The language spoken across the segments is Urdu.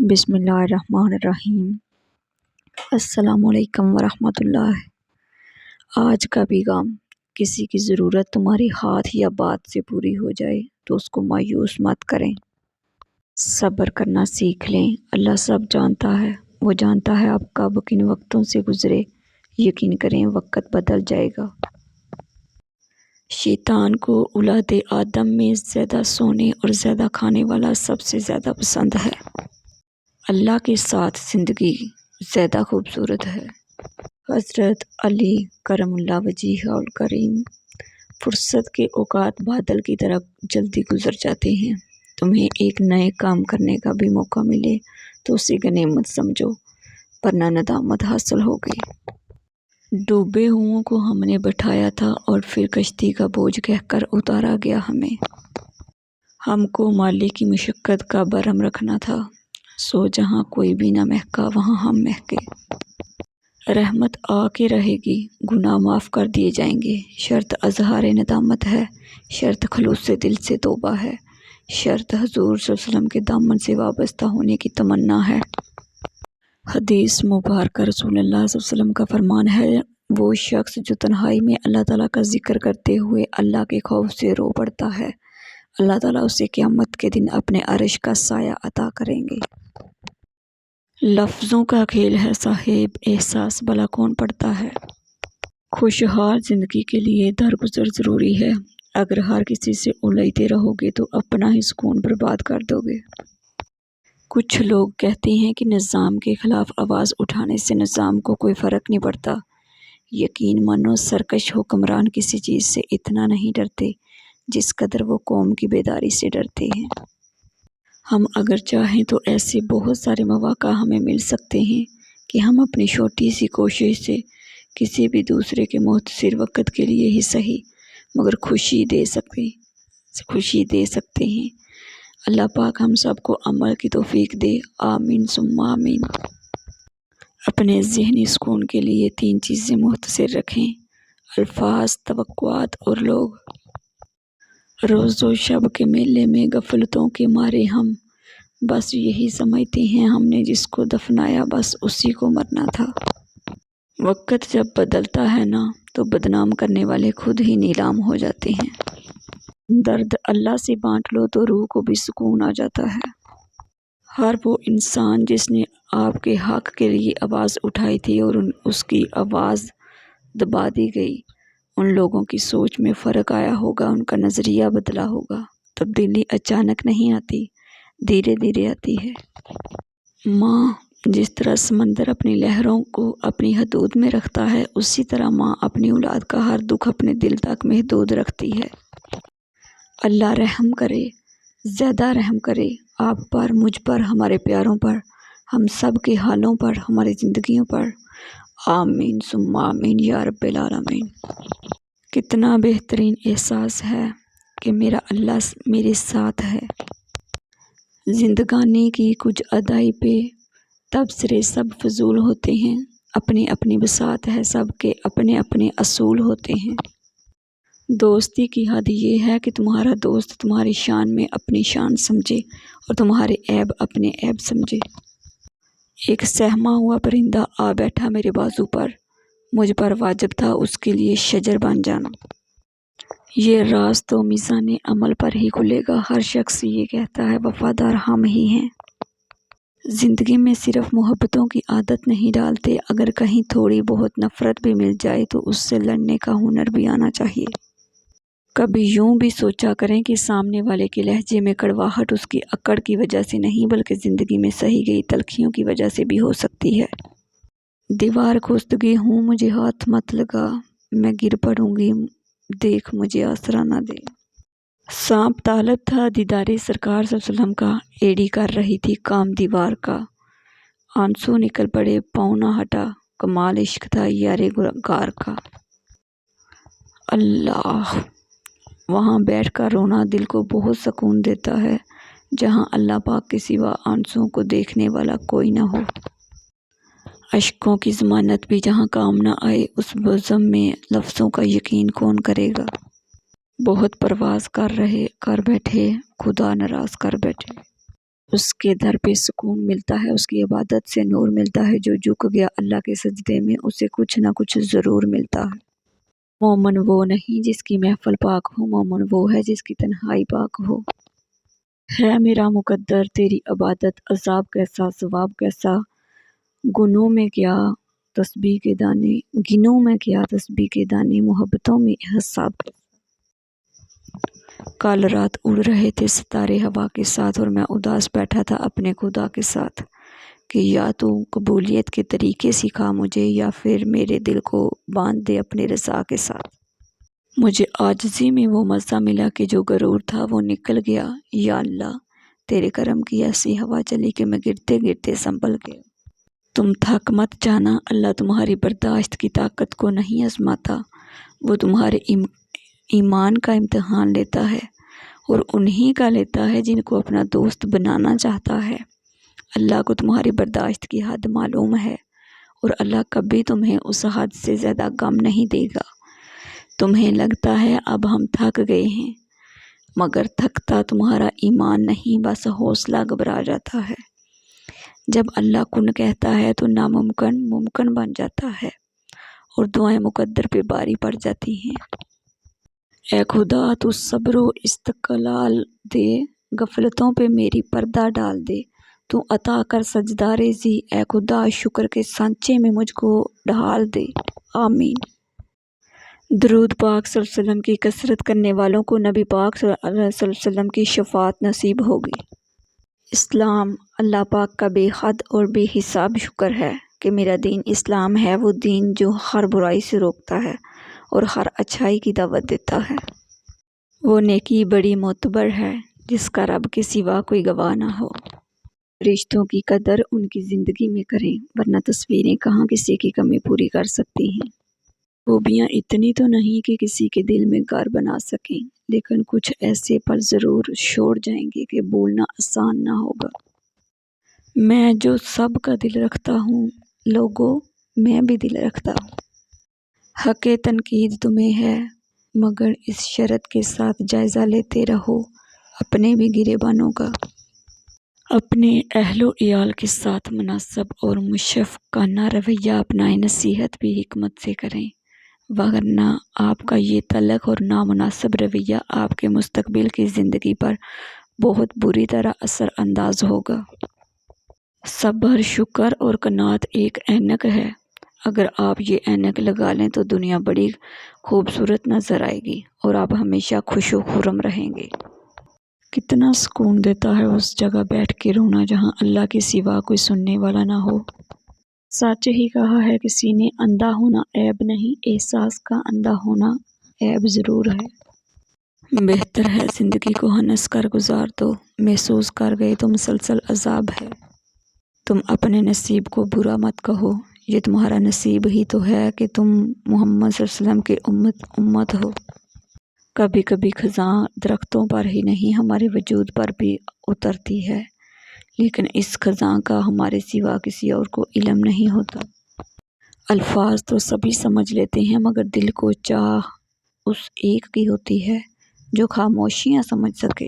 بسم اللہ الرحمن الرحیم۔ السلام علیکم ورحمۃ اللہ۔ آج کا پیغام: کسی کی ضرورت تمہاری ہاتھ یا بات سے پوری ہو جائے تو اس کو مایوس مت کریں، صبر کرنا سیکھ لیں۔ اللہ سب جانتا ہے، وہ جانتا ہے آپ کب کن وقتوں سے گزرے۔ یقین کریں وقت بدل جائے گا۔ شیطان کو اولاد آدم میں زیادہ سونے اور زیادہ کھانے والا سب سے زیادہ پسند ہے۔ اللہ کے ساتھ زندگی زیادہ خوبصورت ہے۔ حضرت علی کرم اللہ وجہہ الکریم۔ فرصت کے اوقات بادل کی طرح جلدی گزر جاتے ہیں۔ تمہیں ایک نئے کام کرنے کا بھی موقع ملے تو اسے غنیمت سمجھو، ورنہ ندامت حاصل ہوگی۔ ڈوبے ہوں کو ہم نے بٹھایا تھا اور پھر کشتی کا بوجھ کہہ کر اتارا گیا ہمیں۔ ہم کو مالک کی مشقت کا برہم رکھنا تھا، سو جہاں کوئی بھی نہ مہکا وہاں ہم مہکے۔ رحمت آ کے رہے گی، گناہ معاف کر دیے جائیں گے، شرط اظہار ندامت ہے، شرط خلوص دل سے توبہ ہے، شرط حضور صلی اللہ علیہ وسلم کے دامن سے وابستہ ہونے کی تمنا ہے۔ حدیث مبارکہ رسول اللہ صلی اللہ علیہ وسلم کا فرمان ہے، وہ شخص جو تنہائی میں اللہ تعالیٰ کا ذکر کرتے ہوئے اللہ کے خوف سے رو پڑتا ہے، اللہ تعالیٰ اسے قیامت کے دن اپنے عرش کا سایہ عطا کریں گے۔ لفظوں کا کھیل ہے صاحب، احساس بھلا کون پڑتا ہے۔ خوشحال زندگی کے لیے درگزر ضروری ہے۔ اگر ہر کسی سے الیتے رہو گے تو اپنا ہی سکون برباد کر دو گے۔ کچھ لوگ کہتے ہیں کہ نظام کے خلاف آواز اٹھانے سے نظام کو کوئی فرق نہیں پڑتا۔ یقین مانو سرکش حکمران کسی چیز سے اتنا نہیں ڈرتے جس قدر وہ قوم کی بیداری سے ڈرتے ہیں۔ ہم اگر چاہیں تو ایسے بہت سارے مواقع ہمیں مل سکتے ہیں کہ ہم اپنی چھوٹی سی کوشش سے کسی بھی دوسرے کے مختصر وقت کے لیے ہی صحیح مگر خوشی دے سکتے ہیں۔ اللہ پاک ہم سب کو عمل کی توفیق دے، آمین ثم آمین۔ اپنے ذہنی سکون کے لیے 3 چیزیں مختصر رکھیں: الفاظ، توقعات اور لوگ۔ روز و شب کے میلے میں غفلتوں کے مارے ہم بس یہی سمجھتے ہیں ہم نے جس کو دفنایا بس اسی کو مرنا تھا۔ وقت جب بدلتا ہے نا تو بدنام کرنے والے خود ہی نیلام ہو جاتے ہیں۔ درد اللہ سے بانٹ لو تو روح کو بھی سکون آ جاتا ہے۔ ہر وہ انسان جس نے آپ کے حق کے لیے آواز اٹھائی تھی اور اس کی آواز دبا دی گئی، ان لوگوں کی سوچ میں فرق آیا ہوگا، ان کا نظریہ بدلا ہوگا۔ تبدیلی اچانک نہیں آتی، دھیرے دھیرے آتی ہے۔ ماں جس طرح سمندر اپنی لہروں کو اپنی حدود میں رکھتا ہے، اسی طرح ماں اپنی اولاد کا ہر دکھ اپنے دل تک محدود رکھتی ہے۔ اللہ رحم کرے، زیادہ رحم کرے آپ پر، مجھ پر، ہمارے پیاروں پر، ہم سب کے حالوں پر، ہماری زندگیوں پر، آمین ثم آمین یا رب العالمین۔ کتنا بہترین احساس ہے کہ میرا اللہ میرے ساتھ ہے۔ زندگانی کی کچھ ادائی پہ تبصرے سب فضول ہوتے ہیں، اپنی اپنی بساط ہے، سب کے اپنے اپنے اصول ہوتے ہیں۔ دوستی کی حد یہ ہے کہ تمہارا دوست تمہاری شان میں اپنی شان سمجھے اور تمہارے عیب اپنے عیب سمجھے۔ ایک سہما ہوا پرندہ آ بیٹھا میرے بازو پر، مجھ پر واجب تھا اس کے لیے شجر بن جانا۔ یہ راز تو میزان عمل پر ہی کھلے گا۔ ہر شخص یہ کہتا ہے وفادار ہم ہی ہیں۔ زندگی میں صرف محبتوں کی عادت نہیں ڈالتے، اگر کہیں تھوڑی بہت نفرت بھی مل جائے تو اس سے لڑنے کا ہنر بھی آنا چاہیے۔ کبھی یوں بھی سوچا کریں کہ سامنے والے کے لہجے میں کڑواہٹ اس کی اکڑ کی وجہ سے نہیں بلکہ زندگی میں سہی گئی تلخیوں کی وجہ سے بھی ہو سکتی ہے۔ دیوار کھستگی ہوں مجھے ہاتھ مت لگا، میں گر پڑوں گی دیکھ مجھے آسرا نہ دے۔ سانپ طالب تھا دیدار سرکار صلی اللہ علیہ وسلم کا، ایڑی کر رہی تھی کام دیوار کا، آنسو نکل پڑے پاؤں نہ ہٹا، کمال عشق تھا یار گار کا۔ اللہ، وہاں بیٹھ کر رونا دل کو بہت سکون دیتا ہے جہاں اللہ پاک کے سوا آنسوؤں کو دیکھنے والا کوئی نہ ہو۔ اشکوں کی ضمانت بھی جہاں کام نہ آئے، اس بزم میں لفظوں کا یقین کون کرے گا۔ بہت پرواز کر بیٹھے خدا ناراض کر بیٹھے۔ اس کے در پہ سکون ملتا ہے، اس کی عبادت سے نور ملتا ہے۔ جو جھک گیا اللہ کے سجدے میں اسے کچھ نہ کچھ ضرور ملتا ہے۔ مومن وہ نہیں جس کی محفل پاک ہو، مومن وہ ہے جس کی تنہائی پاک ہو۔ ہے میرا مقدر تیری عبادت، عذاب کیسا ثواب کیسا، گنوں میں کیا تسبیح کے دانے، گنوں میں کیا تسبیح کے دانے، محبتوں میں حساب کیسا۔ کل رات اڑ رہے تھے ستارے ہوا کے ساتھ، اور میں اداس بیٹھا تھا اپنے خدا کے ساتھ کہ یا تو قبولیت کے طریقے سکھا مجھے، یا پھر میرے دل کو باندھ دے اپنے رضا کے ساتھ۔ مجھے عاجزی میں وہ مزہ ملا کہ جو غرور تھا وہ نکل گیا۔ یا اللہ تیرے کرم کی ایسی ہوا چلی کہ میں گرتے گرتے سنبھل گیا۔ تم تھک مت جانا، اللہ تمہاری برداشت کی طاقت کو نہیں آزماتا، وہ تمہارے ایمان کا امتحان لیتا ہے، اور انہی کا لیتا ہے جن کو اپنا دوست بنانا چاہتا ہے۔ اللہ کو تمہاری برداشت کی حد معلوم ہے، اور اللہ کبھی تمہیں اس حد سے زیادہ غم نہیں دے گا۔ تمہیں لگتا ہے اب ہم تھک گئے ہیں، مگر تھکتا تمہارا ایمان نہیں، بس حوصلہ گھبرا جاتا ہے۔ جب اللہ کن کہتا ہے تو ناممکن ممکن بن جاتا ہے، اور دعائیں مقدر پہ باری پڑ جاتی ہیں۔ اے خدا تو صبر و استقلال دے، غفلتوں پہ میری پردہ ڈال دے، تو عطا کر سجدہ ریزی، اے خدا شکر کے سانچے میں مجھ کو ڈھال دے، آمین۔ درود پاک صلی اللہ علیہ وسلم کی کثرت کرنے والوں کو نبی پاک صلی اللہ علیہ وسلم کی شفاعت نصیب ہوگی۔ اسلام، اللہ پاک کا بے حد اور بے حساب شکر ہے کہ میرا دین اسلام ہے، وہ دین جو ہر برائی سے روکتا ہے اور ہر اچھائی کی دعوت دیتا ہے۔ وہ نیکی بڑی معتبر ہے جس کا رب کے سوا کوئی گواہ نہ ہو۔ رشتوں کی قدر ان کی زندگی میں کریں، ورنہ تصویریں کہاں کسی کی کمی پوری کر سکتی ہیں۔ خوبیاں اتنی تو نہیں کہ کسی کے دل میں گھر بنا سکیں، لیکن کچھ ایسے پل ضرور چھوڑ جائیں گے کہ بھولنا آسان نہ ہوگا۔ میں جو سب کا دل رکھتا ہوں، لوگوں میں بھی دل رکھتا ہوں۔ حق تنقید تمہیں ہے، مگر اس شرط کے ساتھ جائزہ لیتے رہو اپنے بھی گریبانوں کا۔ اپنے اہل و عیال کے ساتھ مناسب اور مشفقانہ رویہ اپنائیں، نصیحت بھی حکمت سے کریں، ورنہ آپ کا یہ تلخ اور نامناسب رویہ آپ کے مستقبل کی زندگی پر بہت بری طرح اثر انداز ہوگا۔ صبر، شکر اور قناعت ایک اینک ہے، اگر آپ یہ اینک لگا لیں تو دنیا بڑی خوبصورت نظر آئے گی، اور آپ ہمیشہ خوش و خرم رہیں گے۔ کتنا سکون دیتا ہے اس جگہ بیٹھ کے رونا جہاں اللہ کے سوا کوئی سننے والا نہ ہو۔ سچ ہی کہا ہے کسی نے، اندھا ہونا عیب نہیں، احساس کا اندھا ہونا عیب ضرور ہے۔ بہتر ہے زندگی کو ہنس کر گزار دو، محسوس کر گئے تو مسلسل عذاب ہے۔ تم اپنے نصیب کو برا مت کہو، یہ تمہارا نصیب ہی تو ہے کہ تم محمد صلی اللہ علیہ وسلم کے امت ہو۔ کبھی کبھی خزاں درختوں پر ہی نہیں ہمارے وجود پر بھی اترتی ہے، لیکن اس خزاں کا ہمارے سوا کسی اور کو علم نہیں ہوتا۔ الفاظ تو سبھی سمجھ لیتے ہیں، مگر دل کو چاہ اس ایک کی ہوتی ہے جو خاموشیاں سمجھ سکے۔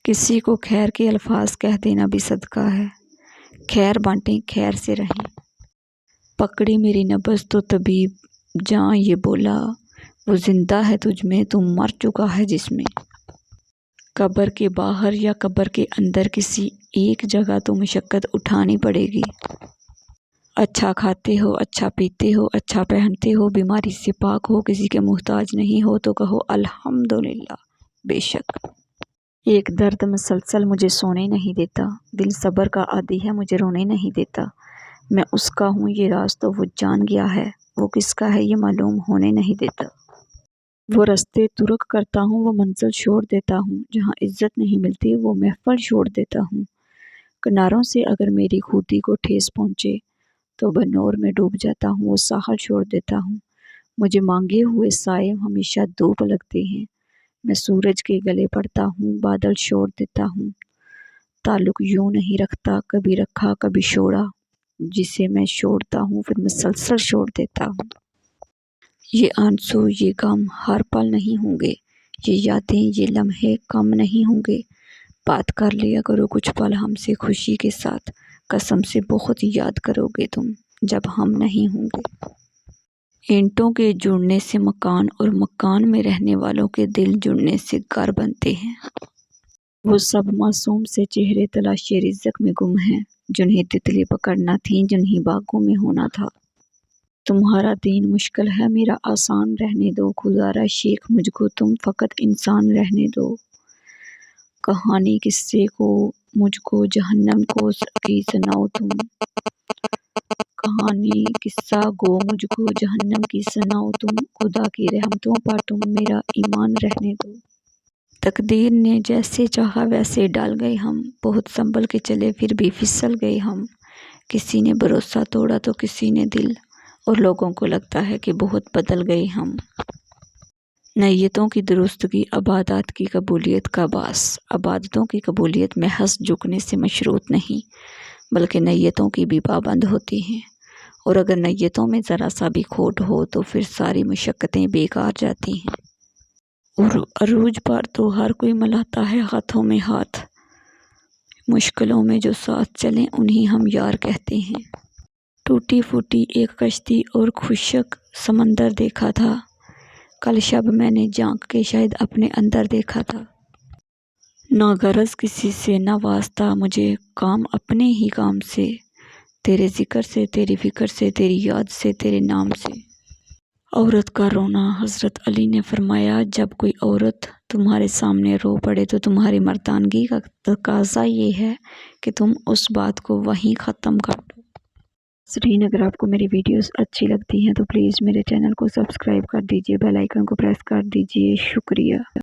کسی کو خیر کے الفاظ کہہ دینا بھی صدقہ ہے۔ خیر بانٹیں، خیر سے رہیں۔ پکڑی میری نبض تو طبیب جاں یہ بولا، وہ زندہ ہے تجھ میں، تو مر چکا ہے جس میں۔ قبر کے باہر یا قبر کے اندر کسی ایک جگہ تو مشقت اٹھانی پڑے گی۔ اچھا کھاتے ہو، اچھا پیتے ہو، اچھا پہنتے ہو، بیماری سے پاک ہو، کسی کے محتاج نہیں ہو تو کہو الحمدللہ۔ بے شک ایک درد مسلسل مجھے سونے نہیں دیتا، دل صبر کا عادی ہے مجھے رونے نہیں دیتا۔ میں اس کا ہوں یہ راز تو وہ جان گیا ہے، وہ کس کا ہے یہ معلوم ہونے نہیں دیتا۔ وہ رستے ترک کرتا ہوں، وہ منزل چھوڑ دیتا ہوں، جہاں عزت نہیں ملتی وہ محفل چھوڑ دیتا ہوں۔ کناروں سے اگر میری خودی کو ٹھیس پہنچے تو بنور میں ڈوب جاتا ہوں، وہ ساحل چھوڑ دیتا ہوں۔ مجھے مانگے ہوئے سائے ہمیشہ دھوپ لگتے ہیں، میں سورج کے گلے پڑتا ہوں، بادل چھوڑ دیتا ہوں۔ تعلق یوں نہیں رکھتا، کبھی رکھا کبھی چھوڑا، جسے میں چھوڑتا ہوں پھر مسلسل چھوڑ دیتا ہوں۔ یہ آنسو یہ غم ہر پل نہیں ہوں گے، یہ یادیں یہ لمحے کم نہیں ہوں گے، بات کر لیا کرو کچھ پل ہم سے خوشی کے ساتھ، قسم سے بہت یاد کرو گے تم جب ہم نہیں ہوں گے۔ اینٹوں کے جڑنے سے مکان اور مکان میں رہنے والوں کے دل جڑنے سے گھر بنتے ہیں۔ وہ سب معصوم سے چہرے تلاشِ رزق میں گم ہیں، جنہیں تتلی پکڑنا تھیں، جنہیں باغوں میں ہونا تھا۔ تمہارا دین مشکل ہے، میرا آسان رہنے دو، خدا را شیخ مجھ کو تم فقط انسان رہنے دو۔ کہانی قصے کو مجھ کو جہنم کی سناؤ تم، کہانی قصہ گو مجھ کو جہنم کی سناؤ تم، خدا کی رحمتوں پر تم میرا ایمان رہنے دو۔ تقدیر نے جیسے چاہا ویسے ڈال گئے ہم، بہت سنبھل کے چلے پھر بھی پھسل گئے ہم۔ کسی نے بھروسہ توڑا تو کسی نے دل، اور لوگوں کو لگتا ہے کہ بہت بدل گئے ہم۔ نیتوں کی درستگی عبادات کی قبولیت کا باعث۔ عبادتوں کی قبولیت محض جھکنے سے مشروط نہیں، بلکہ نیتوں کی بھی پابند ہوتی ہیں، اور اگر نیتوں میں ذرا سا بھی کھوٹ ہو تو پھر ساری مشقتیں بیکار جاتی ہیں۔ اور عروج پر تو ہر کوئی ملاتا ہے ہاتھوں میں ہاتھ، مشکلوں میں جو ساتھ چلیں انہیں ہم یار کہتے ہیں۔ ٹوٹی پھوٹی ایک کشتی اور خشک سمندر دیکھا تھا، کل شب میں نے جھانک کے شاید اپنے اندر دیکھا تھا۔ نہ غرض کسی سے نہ واسطہ مجھے کام اپنے ہی کام سے، تیرے ذکر سے، تیری فکر سے، تیری یاد سے، تیرے نام سے۔ عورت کا رونا۔ حضرت علی نے فرمایا جب کوئی عورت تمہارے سامنے رو پڑے تو تمہاری مردانگی کا تقاضا یہ ہے کہ تم اس بات کو وہیں ختم کر دو۔ ناظرین، اگر آپ کو میری ویڈیوز اچھی لگتی ہیں تو پلیز میرے چینل کو سبسکرائب کر دیجیے، بیل آئیکن کو پریس کر دیجیے۔ شکریہ۔